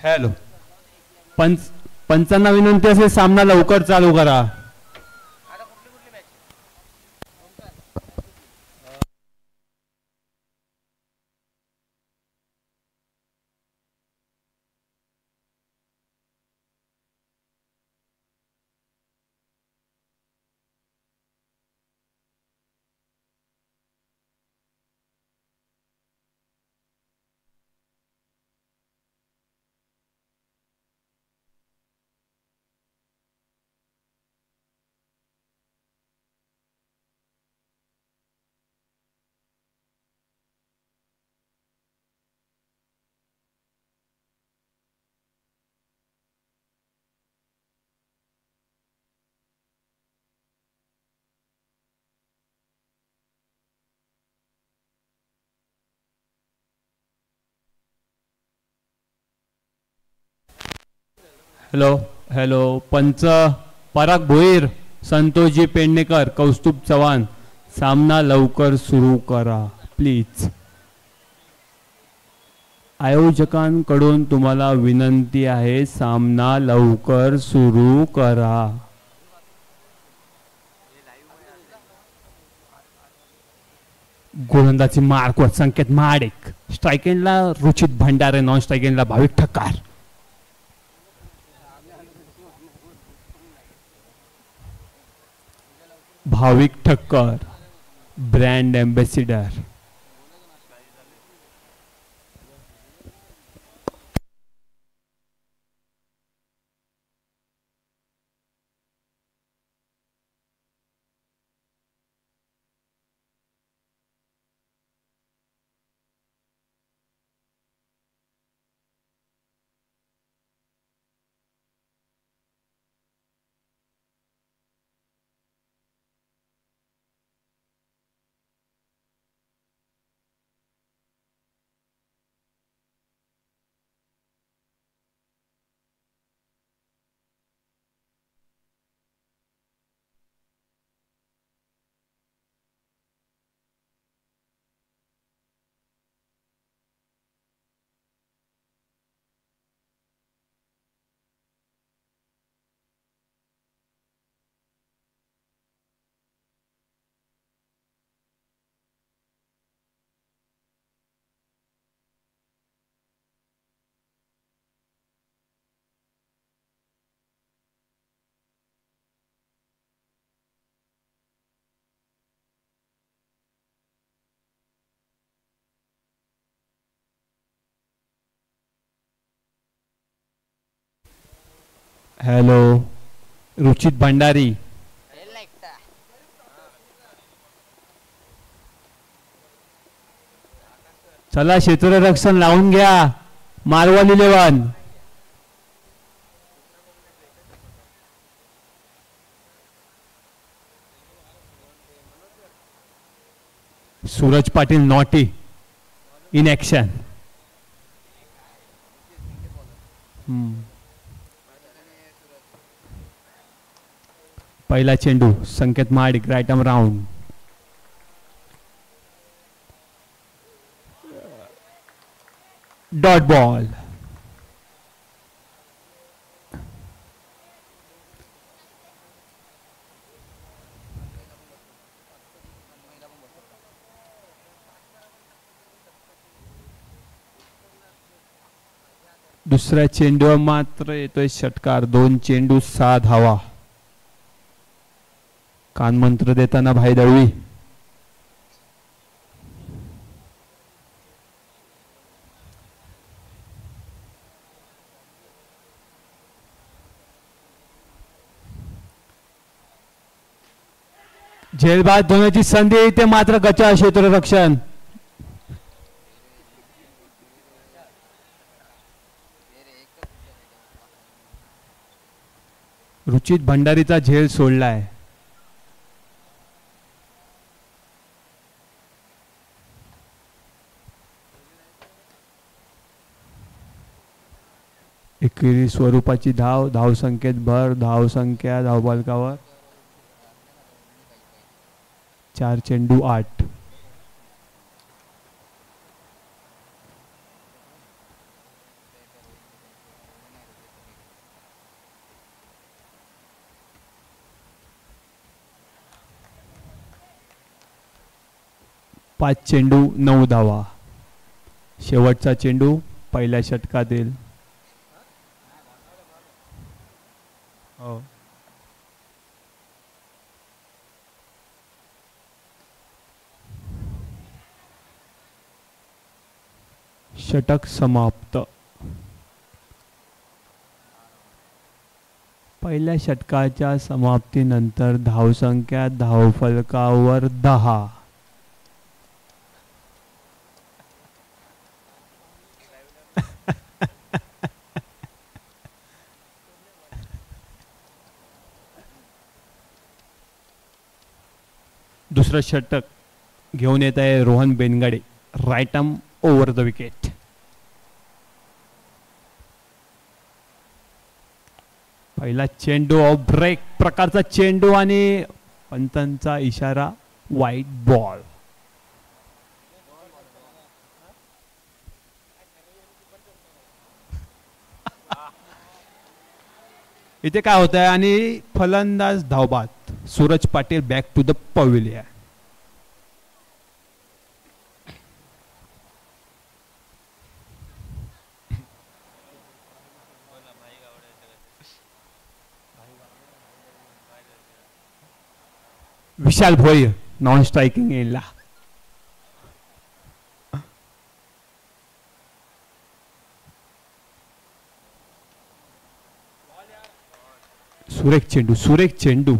Hello. पंचांना विनंती असेल सामना लवकर चालू करा. Hello hello. पंच पराग भोईर, संतोषजी पेडणेकर, कौस्तुभ चव्हाण, सामना लवकर सुरू करा प्लीज. आयोजकांकडून तुम्हाला विनंती आहे, सामना लवकर सुरू करा. गोलंदाजी मार्कवर संकेत महाडिक, स्ट्राइक एंडला रुचित भंडारे, नॉन स्ट्राइक एंडला Bhavik Thakkar. Bhavik Thakkar brand ambassador. Hello. Ruchit Bhandari, चला क्षेत्ररक्षण लावून घ्या. मारवाल 11, Suraj Patil naughty in action. पहिला चेंडू Sanket Mahadik, right arm round. Dot ball. दुसऱ्या चेंडूवर मात्र येतोय षटकार. 2 चेंडू 6 धावा. कानमंत्र देताना भाई दळवी. झेलबाद धोण्याची संधी येते मात्र गचा क्षेत्ररक्षण. रुचित भंडारीचा झेल सोडलाय. एकेरी स्वरूपाची धाव. धाव संकेत भर. धाव संख्या धावबालकावर 4 चेंडू 8. 5 चेंडू 9 धावा. शेवटचा चेंडू पहिल्या षटकातील. हो. षटक समाप्त. पहिल्या षटकाच्या समाप्तीनंतर धावसंख्या धावफलकावर 10. दुसरं षटक घेऊन येत आहे Rohan Bengade. Right arm over the wicket. पहिला चेंडू ऑफ ब्रेक प्रकारचा चेंडू आणि पंतांचा इशारा वाईट बॉल. इथे काय होत आहे आणि फलंदाज धावबाद. Suraj Patil back to the pavilion. Vishal Bhoir non striking एंडला. सुरेख चेंडू सुरेख चेंडू.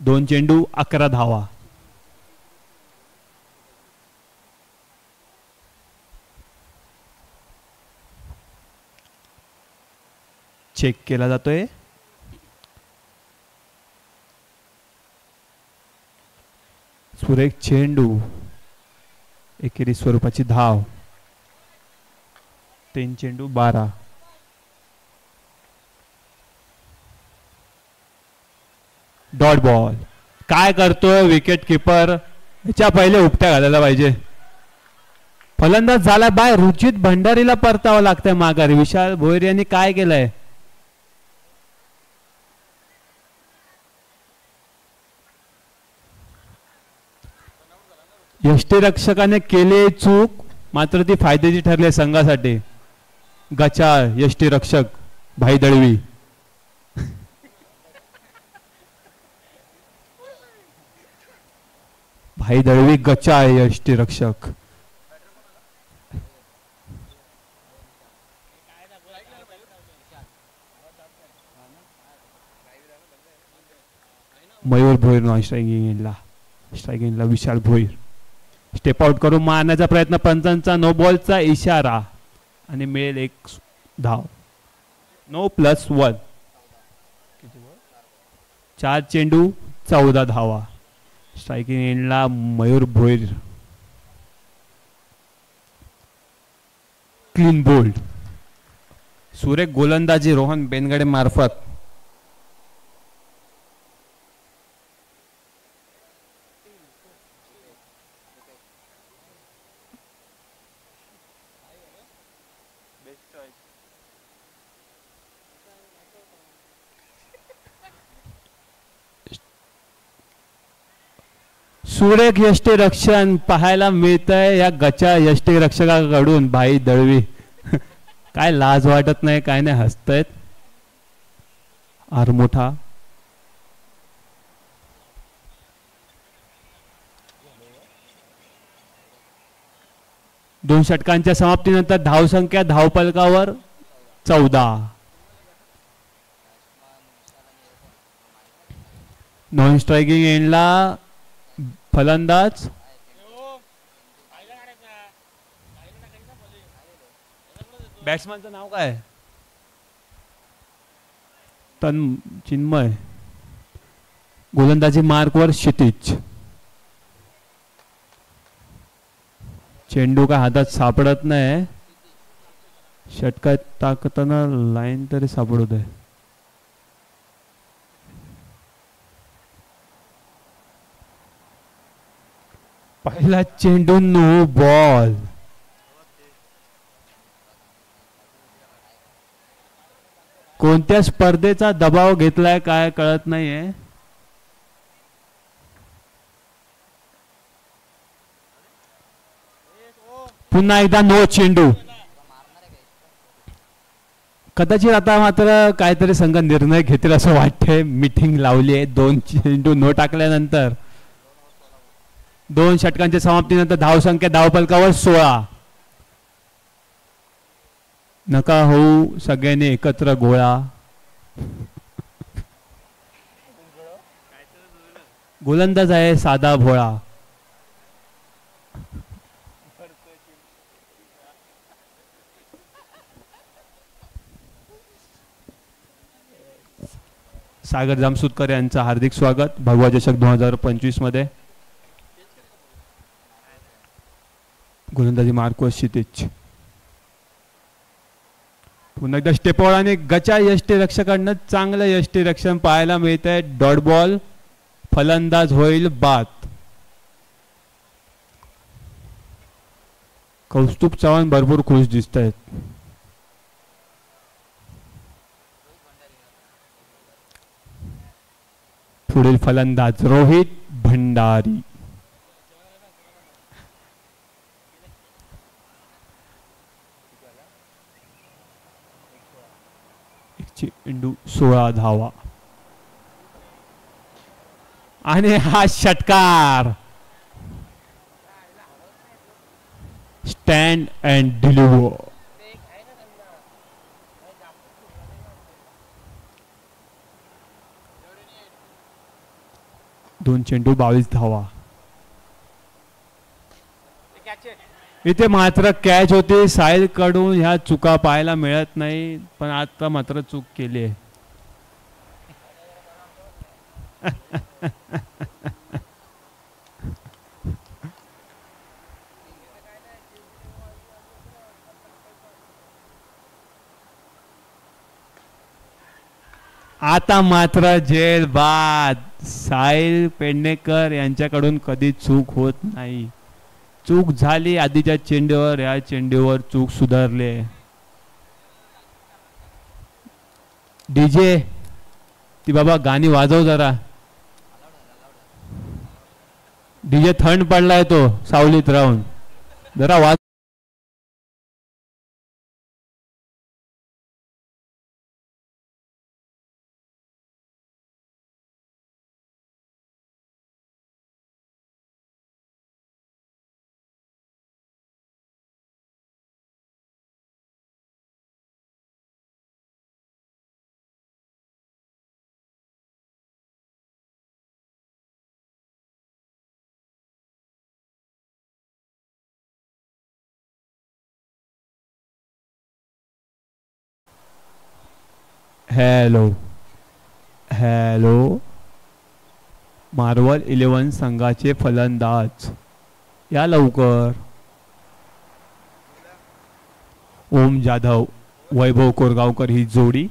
दोन चेंडू 11 धावा. चेक केला जातोय. सुरेख चेंडू एकेरी स्वरूपाची धाव. 3 चेंडू 12. Dot ball. काय करतोय विकेट किपर. याच्या पहिले उपट्या घालायला पाहिजे. फलंदाज झाला बाय. रुचित भंडारीला परतावं लागतंय माघारी. विशाल भोईर यांनी काय केलंय. यष्टीरक्षकाने केले चूक मात्र ती फायद्याची ठरली संघासाठी. गचाळ यष्टीरक्षक भाई दळवी. भाई दळवी गचाळ यष्टीरक्षक. मयूर भोईर नॉन स्ट्रायकिंगला विशाल भोईर. स्टेप आउट करून मारण्याचा प्रयत्न. पंचांचा नो बॉलचा इशारा आणि मिळेल 1 धाव. नो +1. 4 चेंडू 14 धावा. स्ट्रायकिंग एंडला मयूर भोईर. Clean bowled. सुरेख गोलंदाजी रोहन बेनगडे मार्फत. सुरेख यष्टीरक्षण पाहायला मिळतंय या गचा यष्टीरक्षकाकडून. भाई दळवी काय लाज वाटत नाही काय नाही हसतायत. आर मोठा. दोन षटकांच्या समाप्तीनंतर धावसंख्या धावफलकावर 14. नॉन स्ट्रायकिंग एंडला फलंदाज बॅट्समॅनचं नाव काय. तन चिन्मय. गोलंदाजी मार्कवर क्षितिज. चेंडू का हातात सापडत नाही. षटकात टाकताना लाईन तरी सापडत आहे. पहिला चेंडू नो बॉल. कोणत्या स्पर्धेचा दबाव घेतलाय काय कळत नाहीये. पुन्हा एकदा नो चेंडू. कदाचित आता मात्र काहीतरी संघ निर्णय घेतील असं वाटतंय. मीटिंग लावली आहे. 2 चेंडू नो टाकल्यानंतर 2 षटकांच्या समाप्तीनंतर धावसंख्या धावफलकावर 16. नका होऊ सगळ्यांनी एकत्र गोळा. गोलंदाज आहे साधा भोळा. सागर जामसुदकर यांचं हार्दिक स्वागत भगवा चषक 2025 मध्ये. गोलंदाजी मार्को क्षितिज. पुन्हा एकदा स्टेपवर आणि गचा यष्टीरक्षकांना चांगलं यष्टीरक्षण पाहायला मिळत आहे. Dot ball. फलंदाज होईल बाद. कौस्तुभ चव्हाण भरपूर खुश दिसत आहेत. पुढील फलंदाज रोहित भंडारी. चेंडू 16 धावा आणि हा षटकार. Stand and deliver. दोन चेंडू 22 धावा. इथे मात्र कॅच होती. साहिल कडून ह्या चुका पाहायला मिळत नाही पण आता मात्र चूक केली आहे. आता मात्र जेल बाद. साहिल पेडणेकर यांच्याकडून कधी चूक होत नाही. चूक झाली आधीच्या चेंडूवर. या चेंडूवर चूक सुधारले. डीजे ती बाबा गाणी वाजव जरा. डीजे थंड पडलाय तो सावलीत राहून. जरा वाज. Hello hello. मार्वल 11 संघाचे फलंदाज या लवकर. ओम जाधव वैभव कोरगावकर ही जोडी.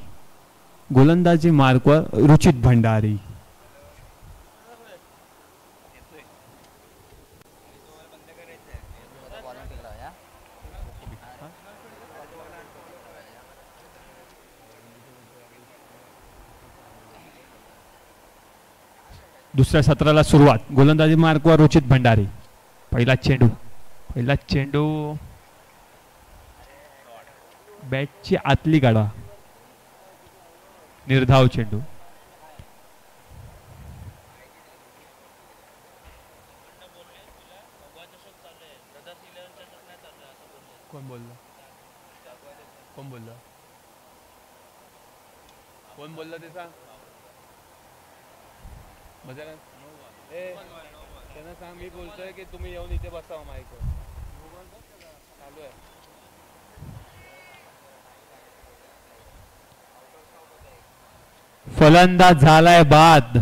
गोलंदाजी मार्कवर रुचित भंडारी. दुसऱ्या सत्राला सुरुवात. गोलंदाजी मार्कवर रुचित भंडारी. पहिला चेंडू बॅटची आतली काढा. निर्धाव चेंडू. कोण बोललं ते सांग. त्यांना सांग मी बोलतोय की तुम्ही येऊन इथे बसावं. माईक चालू आहे. फलंदाज झालाय बाद.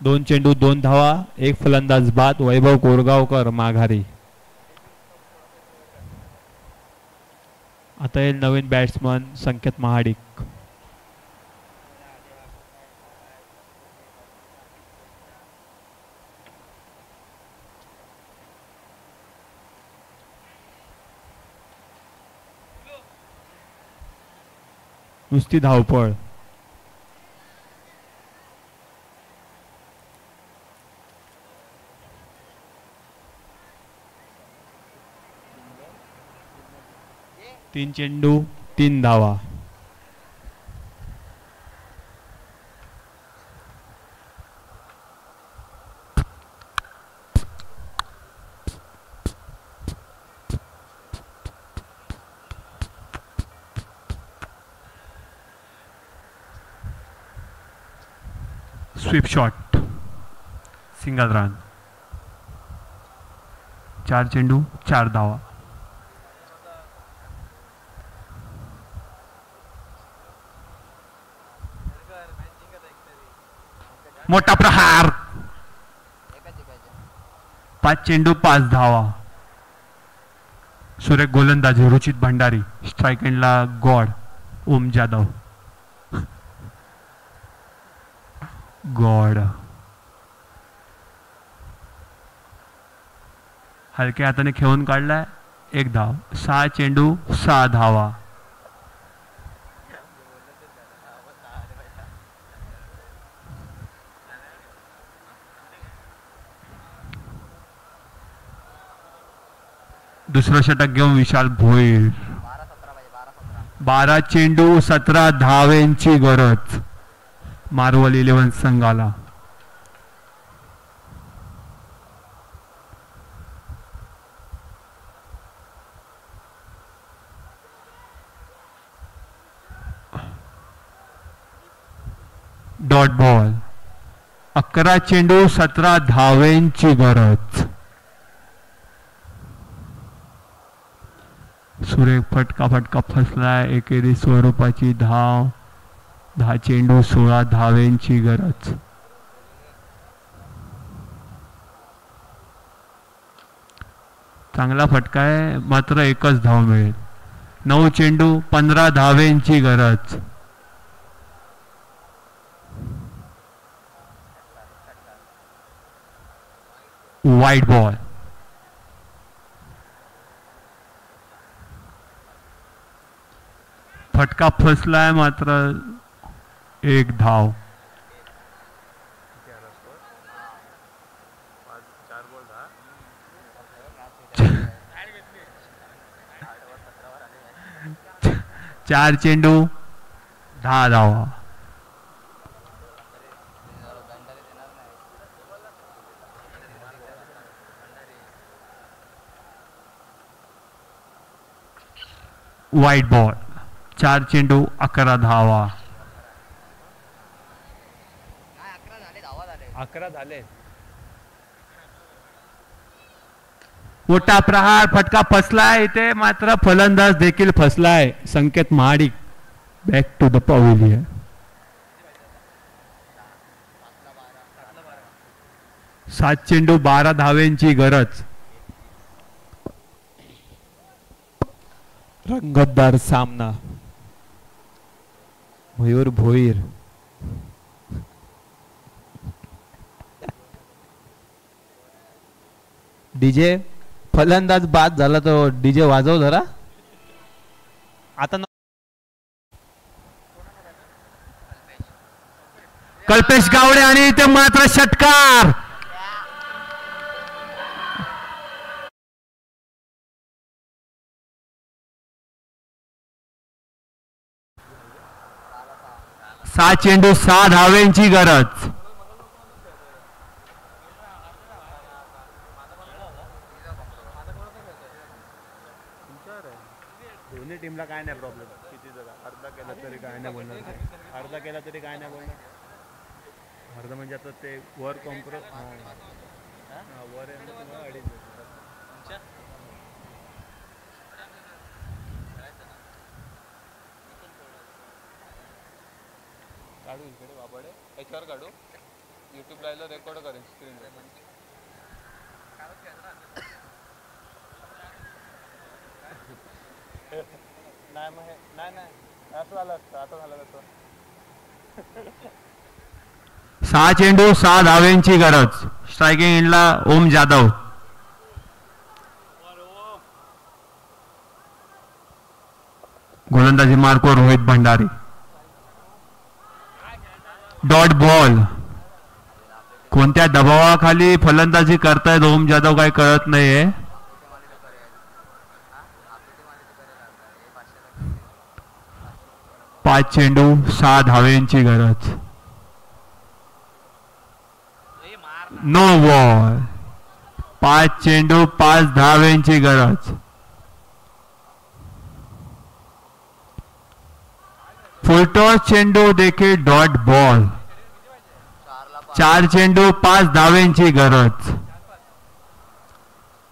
दोन चेंडू 2 धावा. एक फलंदाज बाद. वैभव कोरगावकर माघारी. आता येईल नवीन बॅट्समन संकेत महाडिक. नुसती धावपळ. तीन चेंडू 3 धावा. Sweep shot, single run. 4 चेंडू 4 धावा. मोठा प्रहार. 5 चेंडू 5 धावा. सुरेख गोलंदाजी रुचित भंडारी. स्ट्राइक एंडला गॉड ओम जाधव. गॉड हलक्या हाताने खेळून काढलाय. 1 धाव. 6 चेंडू 6 धावा. दुसरं षटक घेऊन विशाल भोईर. 12 चेंडू 17 धावेंची गरज मार्वल 11 संघाला. Dot ball. 11 चेंडू 17 धावेंची गरज. सुरेख फटका फसलाय. एकेरी स्वरूपाची धाव. 10 चेंडू 16 धावेंची गरज. चांगला फटका आहे मात्र एकच धाव मिळेल. 9 चेंडू 15 धावेंची गरज. White ball. फटका फसलाय मात्र 1 धाव. चार चेंडू 10 धावा. White ball. 4 चेंडू 11 धावा. 11 झाले. मोठा प्रहार. फटका फसलाय इथे मात्र फलंदाज देखील फसलाय. Sanket Mahadik back to the pavilion. 7 चेंडू 12 धावेंची गरज. रंगतदार सामना. मयूर भोईर. डीजे फलंदाज बाद झाला तो डीजे वाजव जरा. आता कल्पेश गावडे आणि इथे मात्र षटकार. सहा चेंडू 6 धावेंची गरज. दोन्ही टीमला काय नाही प्रॉब्लेम. किती जरा अर्धा केला तरी काय नाही बोलणार. अर्धा केला तरी काय नाही बोलणार. अर्धा म्हणजे आता ते वर कॉम्प्रो वर अडीच काढू इकडे बाबाडे याच्यावर काढू. यूट्यूब लाईव्हला रेकॉर्ड करेन स्क्रीन. नाही मग नाही असं झालं असतं. आता झालं असतं. 6 चेंडू 6 धावेंची गरज. स्ट्रायकिंग एंडला ओम जाधव. गोलंदाजी मार्कवर रोहित भंडारी. Dot ball. कोणत्या दबावाखाली फलंदाजी करतायत ओम जाधव काय कळत नाहीये. 5 चेंडू 6 धावेंची गरज. No ball. 5 चेंडू 5 धावेंची गरज. फुलटॉस चेंडू देखील डॉट बॉल. 4 चेंडू 5 धावेंची गरज.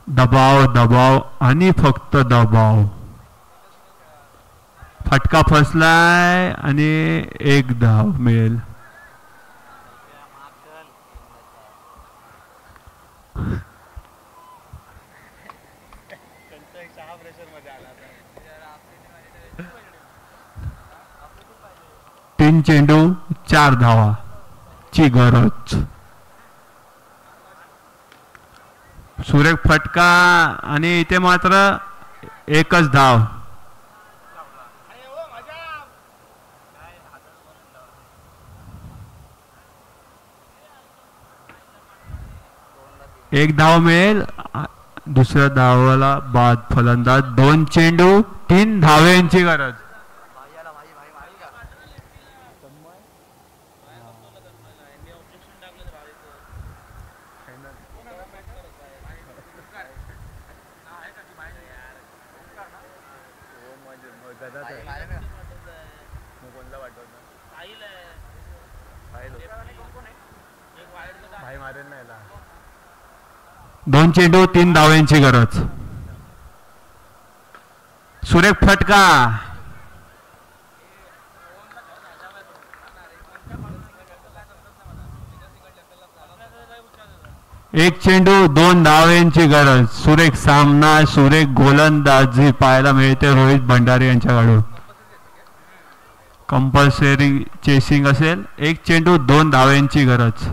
दबाव दबाव आणि फक्त दबाव. फटका फसलाय आणि 1 धाव मिळेल. तीन चेंडू 4 धावा ची गरज. सुरेख फटका आणि इथे मात्र 1च धाव. एक धाव मिळेल. दुसऱ्या धावाला बाद फलंदाज. 2 चेंडू 3 धावेंची गरज. दोन चेंडू 3 धावेंची गरज. सुरेख फटका. एक चेंडू 2 धावेंची गरज. सुरेख सामना, सुरेख गोलंदाजी पाहायला मिळते रोहित भंडारी यांच्याकडून. कंपल्सरी चेसिंग असेल. 1 चेंडू 2 धावेंची गरज.